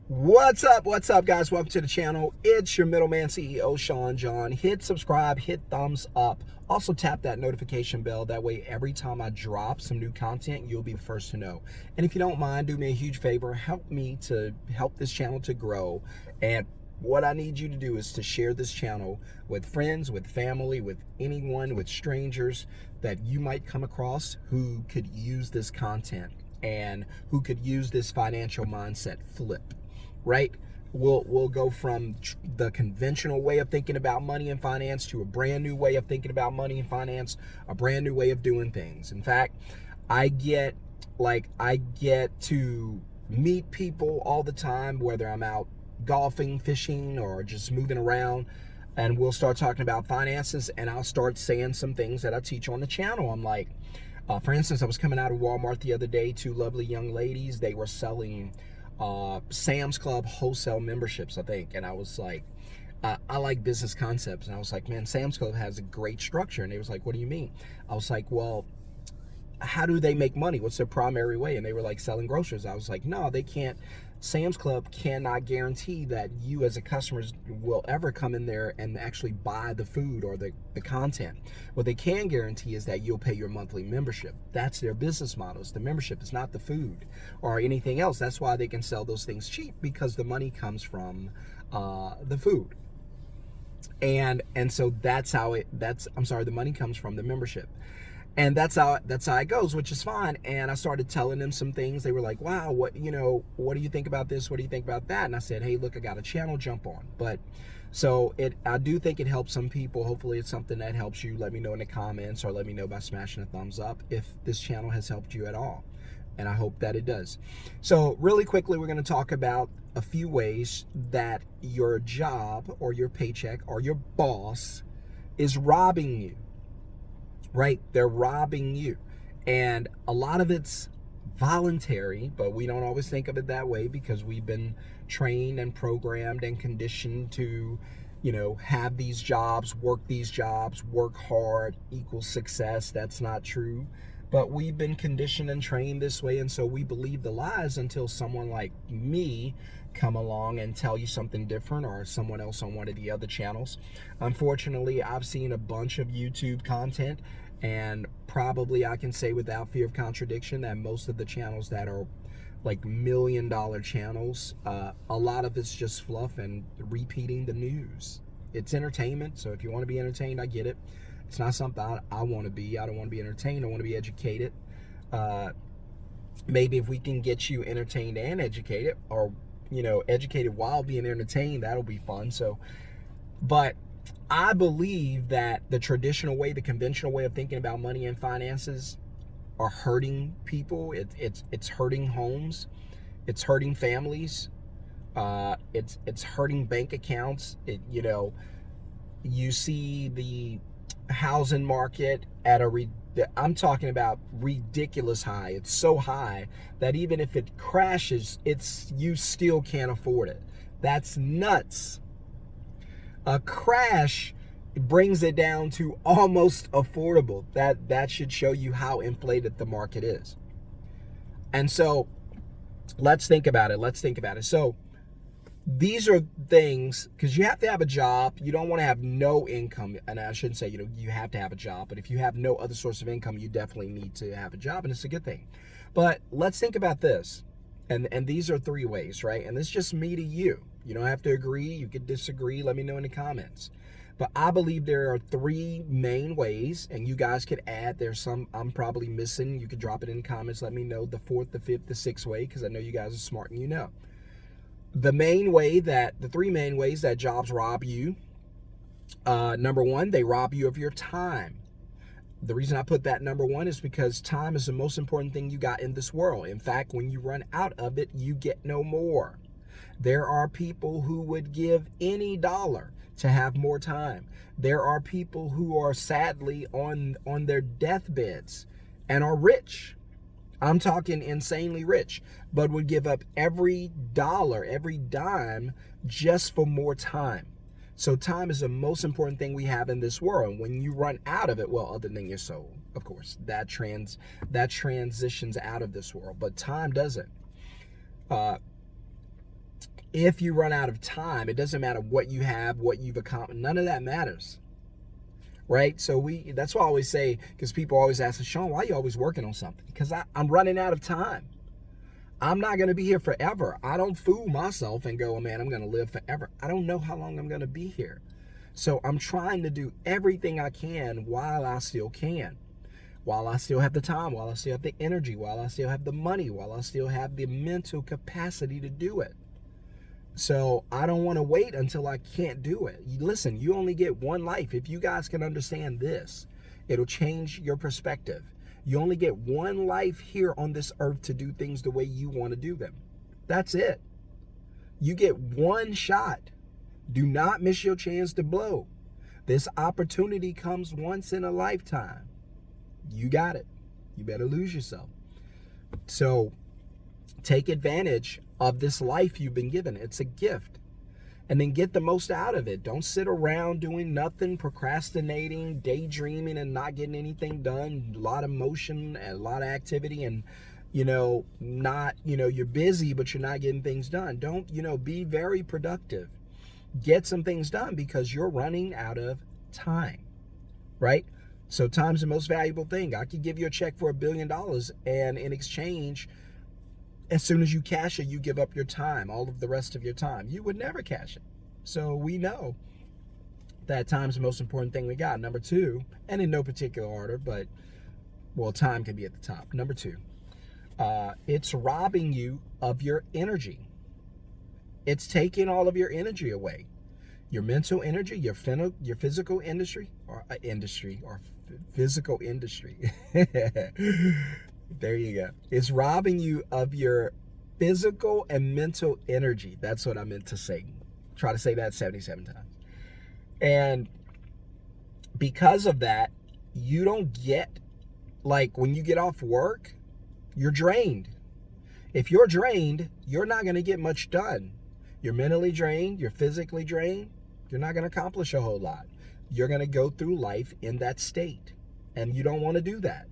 What's up? What's up, guys? Welcome to the channel. It's your middleman CEO, Shon-Jhon. Hit subscribe, hit thumbs up. Also, tap that notification bell. That way, every time I drop some new content, you'll be the first to know. And if you don't mind, do me a huge favor. Help me to help this channel to grow. And what I need you to do is to share this channel with friends, with family, with anyone, with strangers that you might come across who could use this content and who could use this financial mindset flip. Right? We'll go from the conventional way of thinking about money and finance to a brand new way of thinking about money and finance, a brand new way of doing things. In fact, I get to meet people all the time, whether I'm out golfing, fishing, or just moving around, and we'll start talking about finances, and I'll start saying some things that I teach on the channel. I'm like, for instance, I was coming out of Walmart the other day, two lovely young ladies, they were selling Sam's Club wholesale memberships, I think. And I was like, I like business concepts. And I was like, man, Sam's Club has a great structure. And they was like, what do you mean? I was like, well, how do they make money? What's their primary way? And they were like, selling groceries. I was like, no, they can't. Sam's Club cannot guarantee that you as a customer will ever come in there and actually buy the food or the content. What they can guarantee is that you'll pay your monthly membership. That's their business model. It's the membership. It's not the food or anything else. That's why they can sell those things cheap, because the money comes from the food. And so that's how the money comes from the membership. And that's how it goes, which is fine. And I started telling them some things. They were like, wow, what do you think about this? What do you think about that? And I said, hey, look, I got a channel, jump on. But so I do think it helps some people. Hopefully it's something that helps you. Let me know in the comments, or let me know by smashing a thumbs up if this channel has helped you at all. And I hope that it does. So really quickly, we're going to talk about a few ways that your job or your paycheck or your boss is robbing you. Right? They're robbing you. And a lot of it's voluntary, but we don't always think of it that way, because we've been trained and programmed and conditioned to, have these jobs, work hard equals success. That's not true. But we've been conditioned and trained this way, and so we believe the lies until someone like me come along and tell you something different, or someone else on one of the other channels. Unfortunately, I've seen a bunch of YouTube content, and probably I can say without fear of contradiction that most of the channels that are like $1 million channels, a lot of it's just fluff and repeating the news. It's entertainment, so if you want to be entertained, I get it. It's not something I want to be. I don't want to be entertained. I want to be educated. Maybe if we can get you entertained and educated, or educated while being entertained, that'll be fun. So, but I believe that the traditional way, the conventional way of thinking about money and finances are hurting people. It's hurting homes. It's hurting families. It's hurting bank accounts. You see the housing market at I'm talking about ridiculous high. It's so high that even if it crashes, you still can't afford it. That's nuts. A crash brings it down to almost affordable. That should show you how inflated the market is. And so let's think about it. So these are things, because you have to have a job. You don't want to have no income. And I shouldn't say you have to have a job, but if you have no other source of income, you definitely need to have a job, and it's a good thing. But let's think about this. And these are 3 ways, right? And this is just me to you. You don't have to agree. You could disagree. Let me know in the comments. But I believe there are 3 main ways, and you guys could add. There's some I'm probably missing. You could drop it in the comments. Let me know the 4th, the 5th, the 6th way, because I know you guys are smart and you know. The 3 main ways that jobs rob you. Number 1, they rob you of your time. The reason I put that number 1 is because time is the most important thing you got in this world. In fact, when you run out of it, you get no more. There are people who would give any dollar to have more time. There are people who are sadly on their deathbeds and are rich. I'm talking insanely rich, but would give up every dollar, every dime just for more time. So time is the most important thing we have in this world. And when you run out of it, well, other than your soul, of course, that transitions out of this world, but time doesn't. if you run out of time, it doesn't matter what you have, what you've accomplished. None of that matters. Right? So that's why I always say, because people always ask, Shon, why are you always working on something? Because I'm running out of time. I'm not going to be here forever. I don't fool myself and go, oh man, I'm going to live forever. I don't know how long I'm going to be here. So I'm trying to do everything I can while I still can. While I still have the time, while I still have the energy, while I still have the money, while I still have the mental capacity to do it. So I don't want to wait until I can't do it. Listen, you only get one life. If you guys can understand this, it'll change your perspective. You only get one life here on this earth to do things the way you want to do them. That's it. You get one shot. Do not miss your chance to blow. This opportunity comes once in a lifetime. You got it. You better lose yourself. So take advantage of this life you've been given. It's a gift. And then get the most out of it. Don't sit around doing nothing, procrastinating, daydreaming, and not getting anything done. A lot of motion and a lot of activity, and you're busy, but you're not getting things done. Don't, be very productive. Get some things done because you're running out of time, right? So time's the most valuable thing. I could give you a check for $1 billion, and in exchange, as soon as you cash it, you give up your time, all of the rest of your time. You would never cash it. So we know that time's the most important thing we got. Number two, and in no particular order, but, time can be at the top. Number two, it's robbing you of your energy. It's taking all of your energy away. Your mental energy, your physical industry, or physical industry. There you go. It's robbing you of your physical and mental energy. That's what I meant to say. Try to say that 77 times. And because of that, you don't get, like when you get off work, you're drained. If you're drained, you're not going to get much done. You're mentally drained. You're physically drained. You're not going to accomplish a whole lot. You're going to go through life in that state. And you don't want to do that.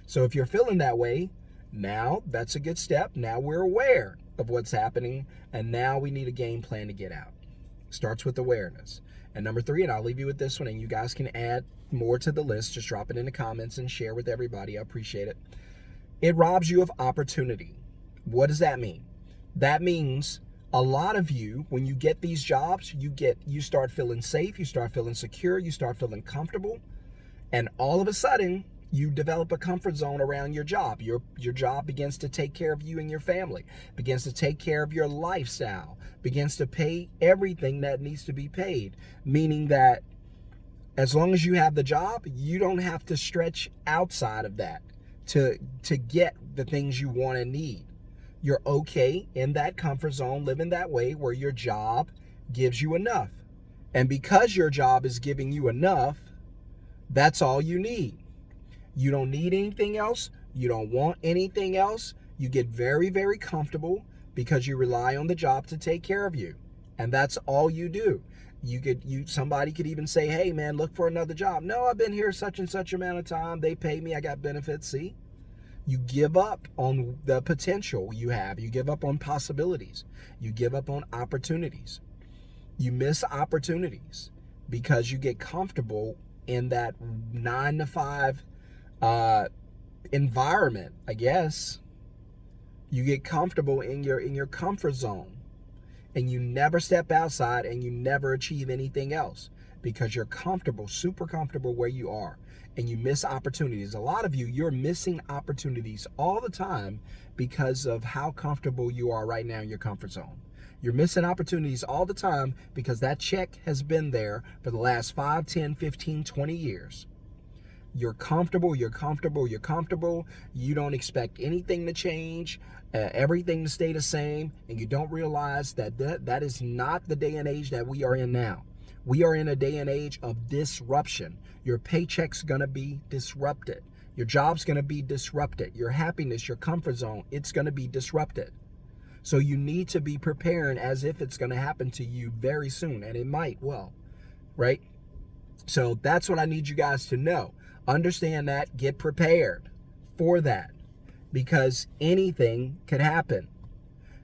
So if you're feeling that way, now that's a good step. Now we're aware of what's happening, and now we need a game plan to get out. Starts with awareness. And number three, and I'll leave you with this one, and you guys can add more to the list. Just drop it in the comments and share with everybody. I appreciate it. It robs you of opportunity. What does that mean? That means a lot of you, when you get these jobs, you start feeling safe, you start feeling secure, you start feeling comfortable, and all of a sudden, you develop a comfort zone around your job. Your job begins to take care of you and your family, begins to take care of your lifestyle, begins to pay everything that needs to be paid, meaning that as long as you have the job, you don't have to stretch outside of that to get the things you want and need. You're okay in that comfort zone, living that way where your job gives you enough. And because your job is giving you enough, that's all you need. You don't need anything else. You don't want anything else. You get very, very comfortable because you rely on the job to take care of you. And that's all you do. Somebody could even say, hey man, look for another job. No, I've been here such and such amount of time. They pay me. I got benefits. See? You give up on the potential you have. You give up on possibilities. You give up on opportunities. You miss opportunities because you get comfortable in that 9 to 5 environment, I guess. You get comfortable in your comfort zone, and you never step outside, and you never achieve anything else because you're comfortable, super comfortable where you are, and you miss opportunities. A lot of you're missing opportunities all the time because of how comfortable you are right now in your comfort zone. You're missing opportunities all the time because that check has been there for the last 5, 10, 15, 20 years. You're comfortable, you're comfortable, you're comfortable. You don't expect anything to change, everything to stay the same, and you don't realize that is not the day and age that we are in now. We are in a day and age of disruption. Your paycheck's gonna be disrupted. Your job's gonna be disrupted. Your happiness, your comfort zone, it's gonna be disrupted. So you need to be preparing as if it's gonna happen to you very soon, and it might, right? So that's what I need you guys to know. Understand that, get prepared for that, because anything could happen.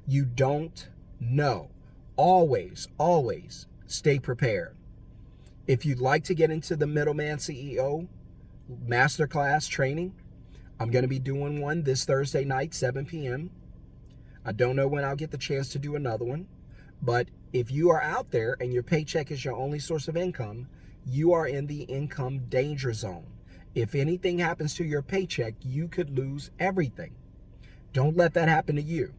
You don't know. always, always stay prepared. If you'd like to get into the Middleman CEO Masterclass training, I'm going to be doing one this Thursday night, 7 p.m. I don't know when I'll get the chance to do another one, but if you are out there and your paycheck is your only source of income, you are in the income danger zone. If anything happens to your paycheck, you could lose everything. Don't let that happen to you.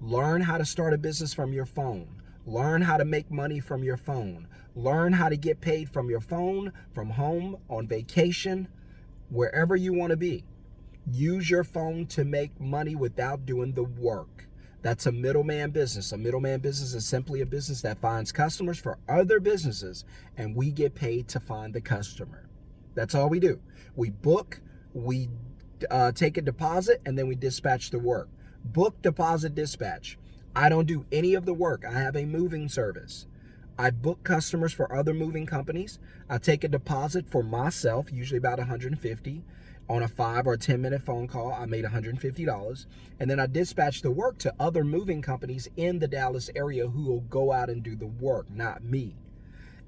Learn how to start a business from your phone. Learn how to make money from your phone. Learn how to get paid from your phone, from home, on vacation, wherever you want to be. Use your phone to make money without doing the work. That's a middleman business. A middleman business is simply a business that finds customers for other businesses, and we get paid to find the customer. That's all we do. We book, we take a deposit, and then we dispatch the work. Book, deposit, dispatch. I don't do any of the work. I have a moving service. I book customers for other moving companies. I take a deposit for myself, usually about $150. On a 5 or 10 minute phone call, I made $150. And then I dispatch the work to other moving companies in the Dallas area who will go out and do the work, not me.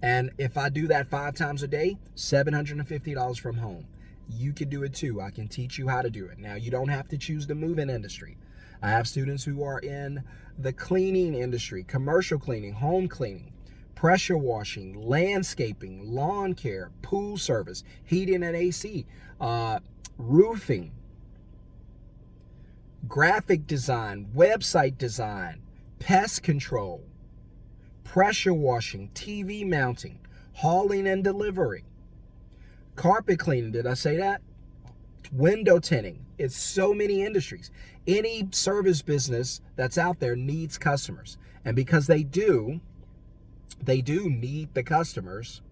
And if I do that 5 times a day, $750 from home. You can do it too. I can teach you how to do it. Now, you don't have to choose the moving industry. I have students who are in the cleaning industry, commercial cleaning, home cleaning, pressure washing, landscaping, lawn care, pool service, heating and AC, roofing, graphic design, website design, pest control, pressure washing, TV mounting, hauling and delivery, carpet cleaning. Did I say that? Window tinting. It's so many industries. Any service business that's out there needs customers. And because they do need the customers,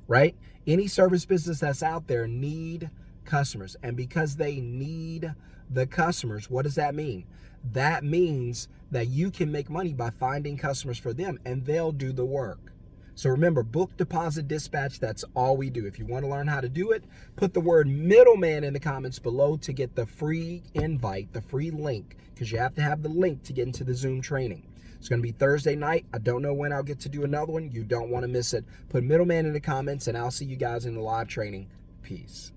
right? Any service business that's out there need customers. And because they need the customers, what does that mean? That means that you can make money by finding customers for them, and they'll do the work. So remember, book, deposit, dispatch, that's all we do. If you want to learn how to do it, put the word middleman in the comments below to get the free invite, the free link, because you have to have the link to get into the Zoom training. It's going to be Thursday night. I don't know when I'll get to do another one. You don't want to miss it. Put middleman in the comments, and I'll see you guys in the live training. Peace.